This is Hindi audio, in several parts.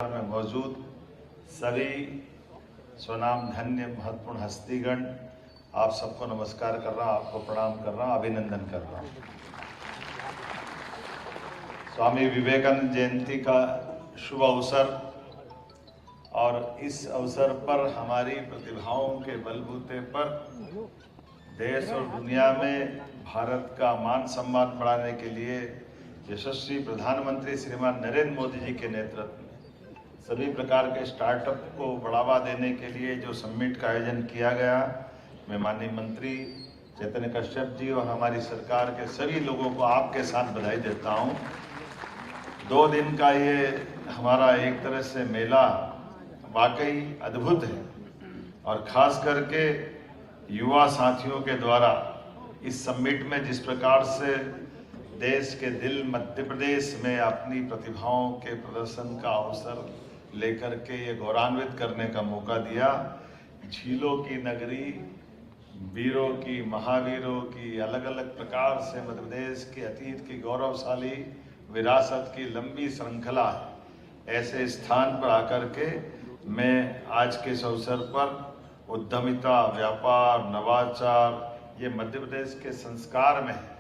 में मौजूद सभी स्वनाम धन्य महत्वपूर्ण हस्तीगण, आप सबको नमस्कार कर रहा हूँ, आपको प्रणाम कर रहा हूँ, अभिनंदन कर रहा हूँ। स्वामी विवेकानंद जयंती का शुभ अवसर और इस अवसर पर हमारी प्रतिभाओं के बलबूते पर देश और दुनिया में भारत का मान सम्मान बढ़ाने के लिए यशस्वी प्रधानमंत्री श्रीमान नरेंद्र मोदी जी के नेतृत्व में सभी प्रकार के स्टार्टअप को बढ़ावा देने के लिए जो समिट का आयोजन किया गया, मैं माननीय मंत्री चैतन्य कश्यप जी और हमारी सरकार के सभी लोगों को आपके साथ बधाई देता हूं। 2 दिन का ये हमारा एक तरह से मेला वाकई अद्भुत है और खास करके युवा साथियों के द्वारा इस समिट में जिस प्रकार से देश के दिल मध्य प्रदेश में अपनी प्रतिभाओं के प्रदर्शन का अवसर लेकर के ये गौरवान्वित करने का मौका दिया। झीलों की नगरी, वीरों की, महावीरों की अलग अलग प्रकार से मध्य प्रदेश के अतीत की गौरवशाली विरासत की लंबी श्रृंखला है। ऐसे स्थान पर आकर के मैं आज के इस अवसर पर उद्यमिता, व्यापार, नवाचार ये मध्य प्रदेश के संस्कार में है।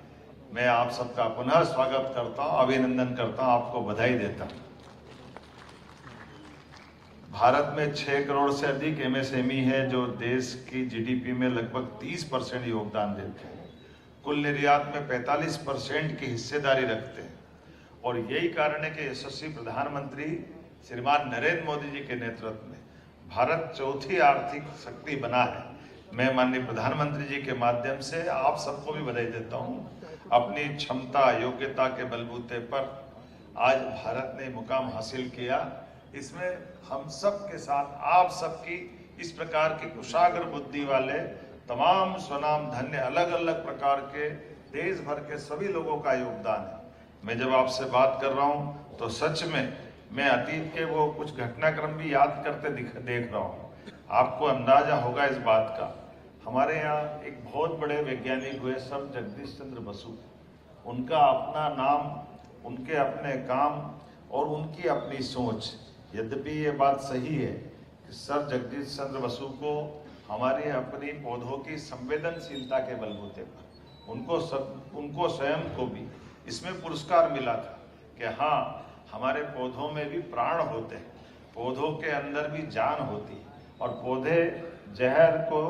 मैं आप सबका पुनः स्वागत करता हूँ, अभिनंदन करता हूँ, आपको बधाई देता हूँ। भारत में 6 करोड़ से अधिक एमएसएमई है जो देश की जीडीपी में लगभग 30% योगदान देते हैं। कुल निर्यात में 45% की हिस्सेदारी रखते हैं और यही कारण है कि यशस्वी प्रधानमंत्री श्रीमान नरेंद्र मोदी जी के नेतृत्व में भारत चौथी आर्थिक शक्ति बना है। मैं माननीय प्रधानमंत्री जी के माध्यम से आप सबको भी बधाई देता हूँ। अपनी क्षमता, योग्यता के बलबूते पर आज भारत ने मुकाम हासिल किया। इसमें हम सब के साथ आप सबकी इस प्रकार की कुशाग्र बुद्धि वाले तमाम स्वनाम धन्य अलग अलग प्रकार के देश भर के सभी लोगों का योगदान है। मैं जब आपसे बात कर रहा हूं तो सच में मैं अतीत के वो कुछ घटनाक्रम भी याद करते देख रहा हूं। आपको अंदाजा होगा इस बात का, हमारे यहाँ एक बहुत बड़े वैज्ञानिक हुए सर जगदीश चंद्र बसु। उनका अपना नाम, उनके अपने काम और उनकी अपनी सोच। यद्यपि ये बात सही है कि सर जगदीश चंद्र बसु को हमारे अपनी पौधों की संवेदनशीलता के बलबूते पर उनको स्वयं को भी इसमें पुरस्कार मिला था कि हाँ, हमारे पौधों में भी प्राण होते हैं, पौधों के अंदर भी जान होती है और पौधे जहर को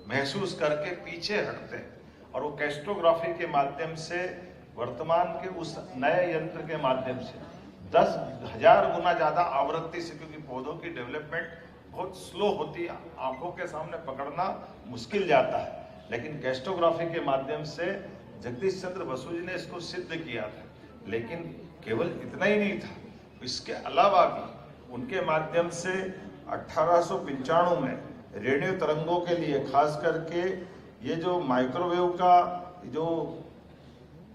महसूस करके पीछे हटते हैं। और वो कैस्ट्रोग्राफी के माध्यम से वर्तमान के उस नए यंत्र के माध्यम से 10,000 गुना ज्यादा आवृत्ति से, क्योंकि पौधों की डेवलपमेंट बहुत स्लो होती है, आंखों के सामने पकड़ना मुश्किल जाता है, लेकिन कैस्ट्रोग्राफी के माध्यम से जगदीश चंद्र बसु जी ने इसको सिद्ध किया था। लेकिन केवल इतना ही नहीं था, इसके अलावा भी उनके माध्यम से 1895 में रेडियो तरंगों के लिए खास करके ये जो माइक्रोवेव का जो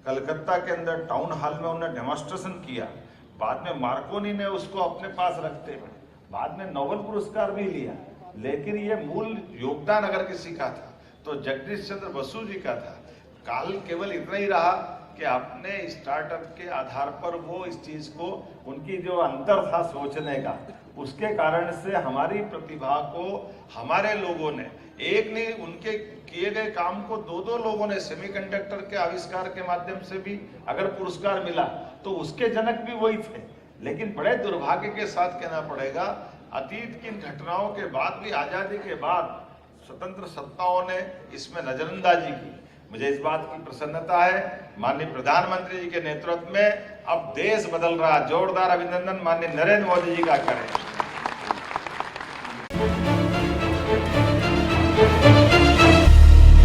कलकत्ता के अंदर टाउन हॉल में उन्होंने डेमोन्स्ट्रेशन किया, बाद में मार्कोनी ने उसको अपने पास रखते हुए बाद में नोबेल पुरस्कार भी लिया। लेकिन ये मूल योगदान अगर किसी का था तो जगदीश चंद्र बसु जी का था। काल केवल इतना ही रहा कि अपने स्टार्टअप के आधार पर वो इस चीज को, उनकी जो अंतर था सोचने का, उसके कारण से हमारी प्रतिभा को हमारे लोगों ने, एक नहीं, उनके किए गए काम को 2-2 लोगों ने, सेमीकंडक्टर के आविष्कार के माध्यम से भी अगर पुरस्कार मिला तो उसके जनक भी वही थे। लेकिन बड़े दुर्भाग्य के साथ कहना पड़ेगा, अतीत की घटनाओं के बाद भी, आजादी के बाद स्वतंत्र सत्ताओं ने इसमें नजरअंदाजी की। मुझे इस बात की प्रसन्नता है, माननीय प्रधानमंत्री जी के नेतृत्व में अब देश बदल रहा। जोरदार अभिनंदन माननीय नरेंद्र मोदी जी का करें।